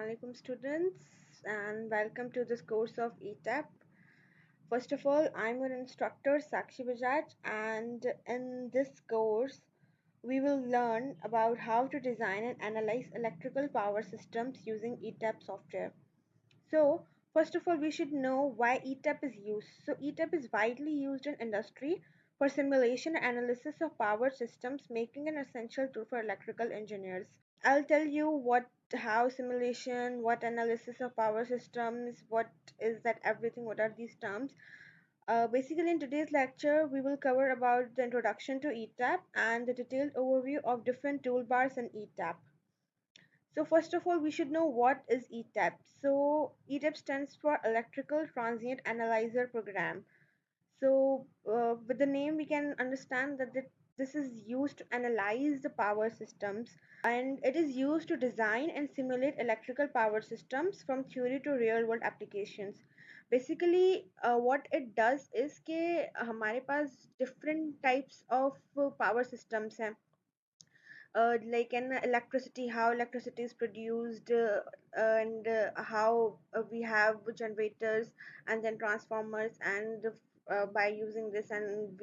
Assalamualaikum students and welcome to this course of ETAP. First of all, I'm your instructor Sakshi Bajaj, and in this course we will learn about how to design and analyze electrical power systems using ETAP software. So first of all, we should know why ETAP is used. So ETAP is widely used in industry for simulation and analysis of power systems, making an essential tool for electrical engineers. I'll tell you how simulation, what analysis of power systems, what is that everything, what are these terms. Basically, in today's lecture, we will cover about the introduction to ETAP and the detailed overview of different toolbars in ETAP. So first of all, we should know what is ETAP. So ETAP stands for Electrical Transient Analyzer Program. So with the name, we can understand that this is used to analyze the power systems, and it is used to design and simulate electrical power systems from theory to real world applications. Basically what it does is कि हमारे पास different types of power systems हैं, like an electricity, how electricity is produced, and how we have generators and then transformers, and by using this, and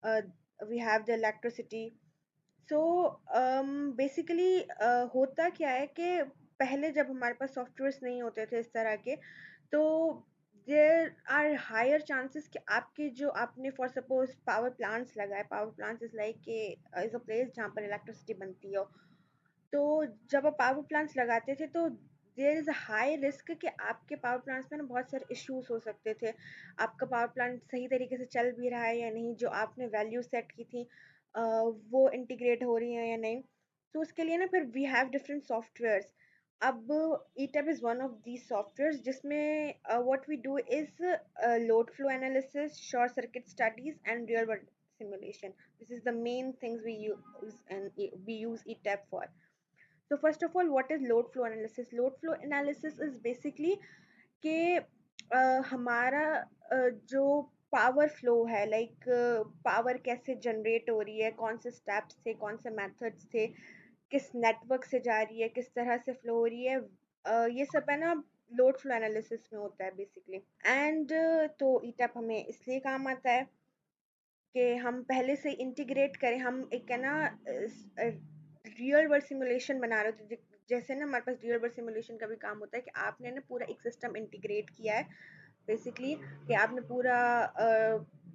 uh, we have the electricity. So basically होता क्या है कि पहले जब हमारे पास softwares नहीं होते थे इस तरह के, तो देयर आर हायर चांसेस कि आपके जो आपने फॉर सपोज पावर प्लांट्स लगाए, पावर प्लांट्स इज लाइक के इज अ प्लेस जहाँ पर इलेक्ट्रिसिटी बनती हो। तो जब आप पावर प्लांट्स लगाते थे तो there is a high risk कि आपके पावर प्लांट्स में ना बहुत सारे इश्यूज हो सकते थे। आपका पावर प्लांट सही तरीके से चल भी रहा है या नहीं, जो आपने वैल्यू सेट की थी वो इंटीग्रेट हो रही है या नहीं। तो उसके लिए ना फिर वी हैव डिफरेंट सॉफ्टवेयर्स। अब ETAP is one of these softwares जिसमें what we do is load flow analysis, short circuit studies and real world simulation. This is the main things we use, and we use ETAP for. So first of all, what is load flow analysis? Load flow analysis is basically कि हमारा जो power flow है, like power कैसे generate हो रही है, कौन से स्टेप्स थे, कौन से मेथड्स थे, किस नेटवर्क से जा रही है, किस तरह से फ्लो हो रही है, ये सब है ना लोड फ्लो एनालिसिस में होता है बेसिकली। एंड तो ईटैप हमें इसलिए काम आता है कि हम पहले से इंटीग्रेट करें, हम एक है ना रियल वर्ल्ड सिमुलेशन बना रहे होते हैं। जैसे ना हमारे पास रियल वर्ल्ड सिमुलेशन का भी काम होता है कि आपने ना पूरा एक सिस्टम इंटीग्रेट किया है बेसिकली, कि आपने पूरा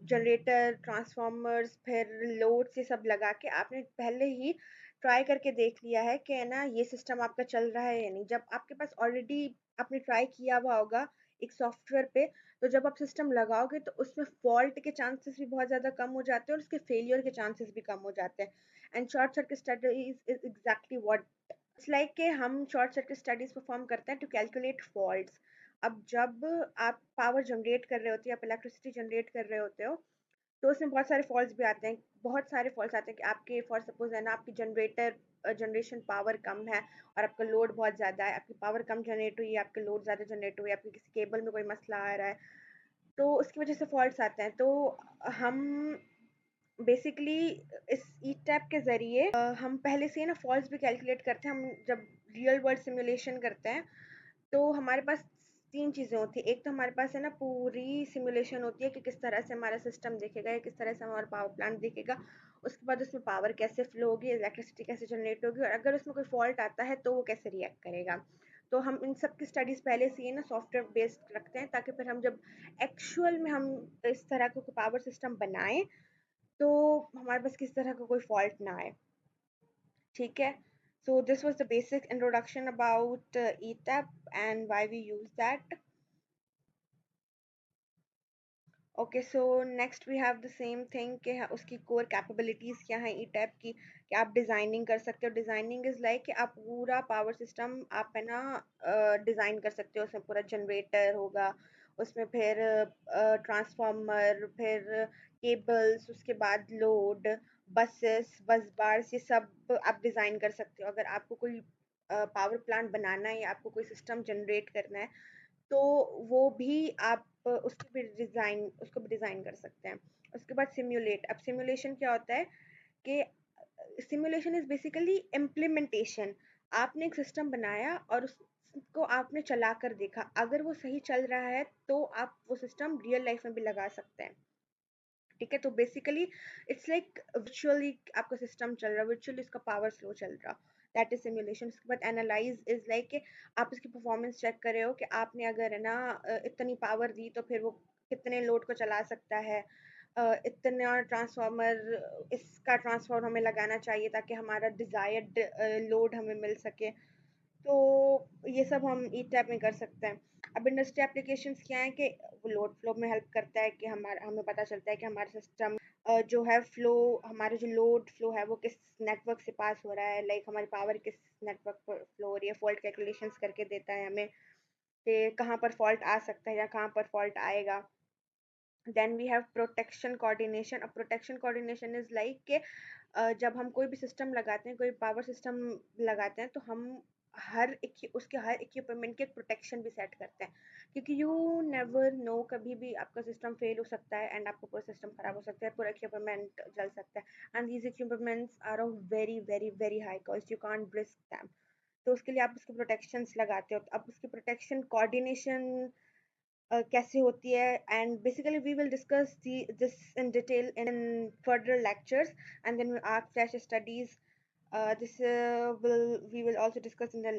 जनरेटर, ट्रांसफॉर्मर्स, फिर लोड से सब लगा के आपने पहले ही ट्राई करके देख लिया है कि है ना ये सिस्टम आपका चल रहा है या नहीं। जब आपके पास ऑलरेडी आपने ट्राई किया हुआ होगा एक सॉफ्टवेयर पे, तो जब आप सिस्टम लगाओगे तो उसमें फॉल्ट के चांसेस भी बहुत ज़्यादा कम हो जाते हैं और उसके फेलियर के चांसेस भी कम हो जाते हैं। And short circuit studies is exactly what it's like कि हम शॉर्ट सर्किट स्टडीज परफॉर्म करते हैं टू कैलकुलेट फॉल्ट्स। अब जब आप पावर जनरेट कर रहे होते हो, आप इलेक्ट्रिसिटी जनरेट कर रहे होते हो, तो उसमें बहुत सारे फॉल्ट्स भी आते हैं। बहुत सारे फॉल्ट्स आते हैं कि आपके फॉर सपोज है ना आपकी जनरेटर जनरेशन पावर कम है और आपका लोड बहुत ज़्यादा है, आपकी पावर कम जनरेट हुई है, आपके लोड ज़्यादा जनरेट हुई है, आपके किसी केबल में कोई मसला आ रहा है, तो उसकी वजह से फॉल्ट्स आते हैं। तो हम बेसिकली इस ई टैप के ज़रिए हम पहले से ही ना फॉल्ट्स भी कैलकुलेट करते हैं। हम जब रियल वर्ल्ड सिमुलेशन करते हैं तो हमारे पास 3 चीज़ें होती हैं। एक तो हमारे पास है ना पूरी सिमुलेशन होती है कि किस तरह से हमारा सिस्टम दिखेगा या किस तरह से हमारा पावर प्लांट दिखेगा। उसके बाद उसमें पावर कैसे फ्लो होगी, इलेक्ट्रिसिटी कैसे जनरेट होगी, और अगर उसमें कोई फॉल्ट आता है तो वो कैसे रिएक्ट करेगा। तो हम इन सब की स्टडीज़ पहले से ही ना सॉफ्टवेयर बेस्ड रखते हैं, ताकि फिर हम जब एक्चुअल में हम इस तरह का पावर सिस्टम बनाएँ तो हमारे पास किसी तरह का कोई फॉल्ट ना आए। ठीक है? So this was the basic introduction about ETAP and why we use that. Okay, so next we have the same thing कि उसकी core capabilities क्या हैं ETAP की, कि आप डिज़ाइनिंग कर सकते हो। डिज़ाइनिंग इज़ लाइक कि आप पूरा पावर सिस्टम आप है ना डिज़ाइन कर सकते हो। उसमें पूरा जनरेटर होगा, उसमें फिर ट्रांसफार्मर, फिर केबल्स, उसके बाद लोड, बसेस, बस बार्स, ये सब आप डिज़ाइन कर सकते हो। अगर आपको कोई पावर प्लांट बनाना है या आपको कोई सिस्टम जनरेट करना है, तो वो भी आप उसको भी डिज़ाइन कर सकते हैं। उसके बाद सिम्युलेट। अब सिमुलेशन क्या होता है कि सिमुलेशन इज़ बेसिकली इम्प्लीमेंटेशन। आपने एक सिस्टम बनाया और उसको आपने चला कर देखा, अगर वो सही चल रहा है तो आप वो सिस्टम रियल लाइफ में भी लगा सकते हैं। ठीक है, तो बेसिकली इट्स लाइक वर्चुअली आपका सिस्टम चल रहा है, वर्चुअली इसका पावर फ्लो चल रहा, दैट इज सिमुलेशन। उसके बाद एनालाइज इज लाइक आप इसकी परफॉर्मेंस चेक कर रहे हो कि आपने अगर है ना इतनी पावर दी तो फिर वो कितने लोड को चला सकता है, इतना ट्रांसफार्मर, इसका ट्रांसफार्मर हमें लगाना चाहिए ताकि हमारा डिजायर्ड लोड हमें मिल सके। तो ये सब हम ई टैब में कर सकते हैं। अब इंडस्ट्री एप्लीकेशंस क्या है कि वो लोड फ्लो में हेल्प करता है कि हमारा हमें पता चलता है कि हमारा सिस्टम जो है फ्लो, हमारा जो लोड फ्लो है वो किस नेटवर्क से पास हो रहा है, लाइक हमारी पावर किस नेटवर्क पर फ्लो हो रही है, फॉल्ट कैलकुलेशंस करके देता है हमें कि कहाँ पर फॉल्ट आ सकता है या कहाँ पर फॉल्ट आएगा। Then we have protection coordination. अब प्रोटेक्शन कोऑर्डिनेशन इज लाइक के जब हम कोई भी सिस्टम लगाते हैं, कोई पावर सिस्टम लगाते हैं, तो हम उसके हर इक्विपमेंट के प्रोटेक्शन भी सेट करते हैं, क्योंकि यू नेवर नो, कभी भी आपका सिस्टम फेल हो सकता है एंड आपका पूरा सिस्टम खराब हो सकता है, पूरा इक्विपमेंट जल सकता है, and these equipments are of very very very high cost, you can't risk them. तो उसके लिए आप उसके प्रोटेक्शंस लगाते हो। तो अब उसकी प्रोटेक्शन कोऑर्डिनेशन कैसे होती है, and basically we will discuss this in detail in further lectures, and then we'll ask flash studies. This will we will also discuss in the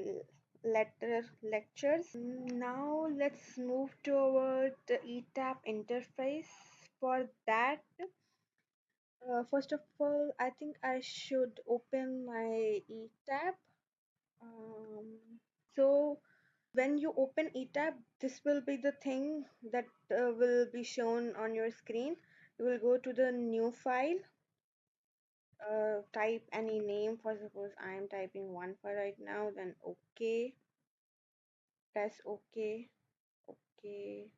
later lectures. Now let's move toward the ETAP interface. For that, first of all, I think I should open my ETAP. Um, so when you open ETAP, this will be the thing that will be shown on your screen. You will go to the new file, type any name. For suppose I am typing one for right now, then OK, press OK, OK.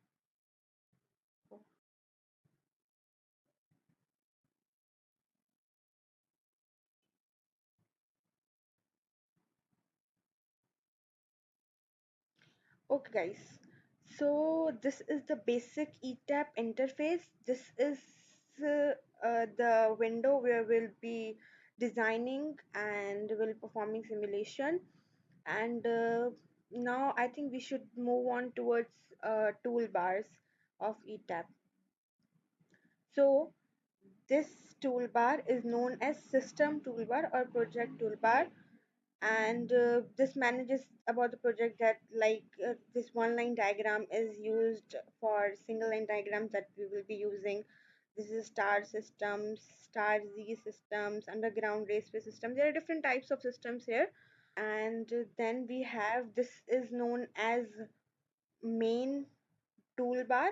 Okay, guys. So this is the basic ETAP interface. This is the window where we'll be designing and will performing simulation. And now I think we should move on towards toolbars of ETAP. So this toolbar is known as system toolbar or project toolbar, and this manages about the project, that like this one line diagram is used for single line diagrams that we will be using. This is star systems, star Z systems, underground raceway system. There are different types of systems here. And then we have, this is known as main toolbar,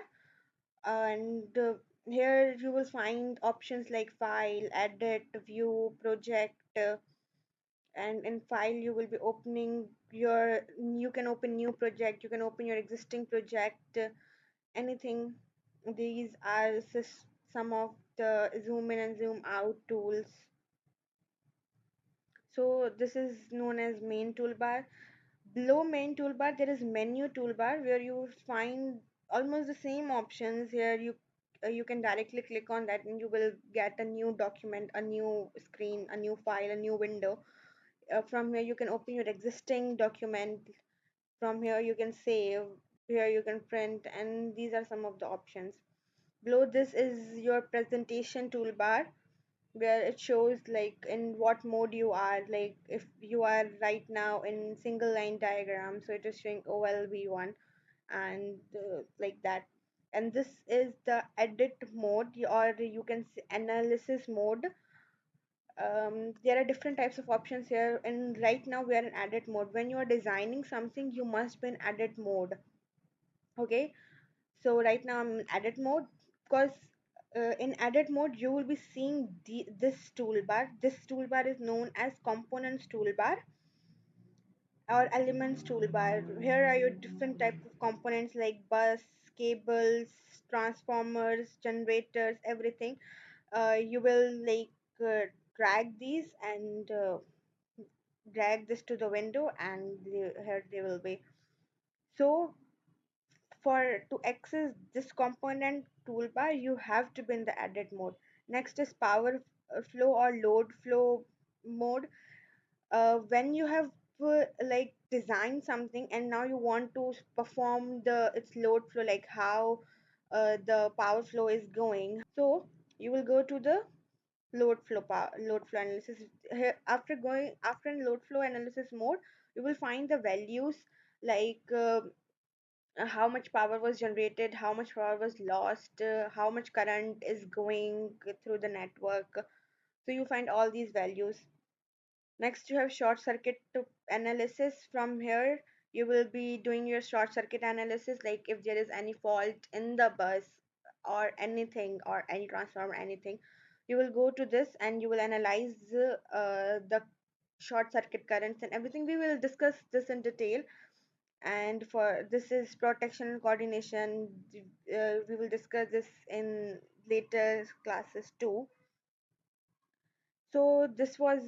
and here you will find options like file, edit, view, project, and in file you will be opening your, you can open new project, you can open your existing project, anything. These are some of the zoom in and zoom out tools. So this is known as main toolbar. Below main toolbar there is menu toolbar, where you will find almost the same options. Here you can directly click on that and you will get a new document, a new screen, a new file, a new window. From here you can open your existing document, from here you can save, here you can print, and these are some of the options. Below this is your presentation toolbar, where it shows like in what mode you are, like if you are right now in single line diagram, so it is showing OLV1, and like that. And this is the edit mode, or you can say analysis mode. There are different types of options here, and right now we are in edit mode. When you are designing something, you must be in edit mode. Okay, so right now I'm in edit mode, because in edit mode you will be seeing this toolbar. This toolbar is known as components toolbar or elements toolbar. Here are your different types of components like bus, cables, transformers, generators, everything. You will like drag these and drag this to the window, and here they will be. So for to access this component toolbar, you have to be in the edit mode. Next is power flow or load flow mode. When you have like designed something and now you want to perform the its load flow, like how the power flow is going. So you will go to the load flow analysis. Here, after going after in load flow analysis mode, you will find the values like how much power was generated, how much power was lost, how much current is going through the network. So you find all these values. Next, you have short circuit analysis. From here, you will be doing your short circuit analysis, like if there is any fault in the bus or anything or any transformer, anything. You will go to this and you will analyze the short circuit currents and everything. We will discuss this in detail. And for this is protection and coordination. We will discuss this in later classes too. So this was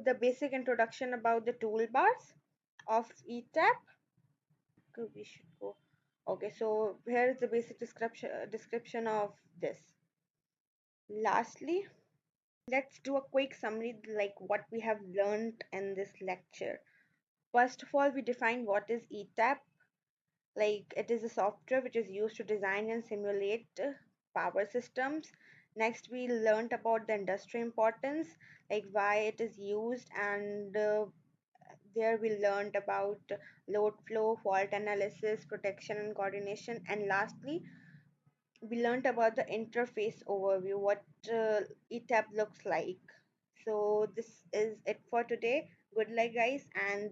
the basic introduction about the toolbars of ETAP. We should go. Okay, so here is the basic description of this. Lastly, let's do a quick summary like what we have learned in this lecture. First of all, we define what is ETAP. Like it is a software which is used to design and simulate power systems. Next, we learned about the industry importance, like why it is used, and there we learned about load flow, fault analysis, protection and coordination, and lastly, we learned about the interface overview, what ETAP looks like. So this is it for today. Good luck, guys, and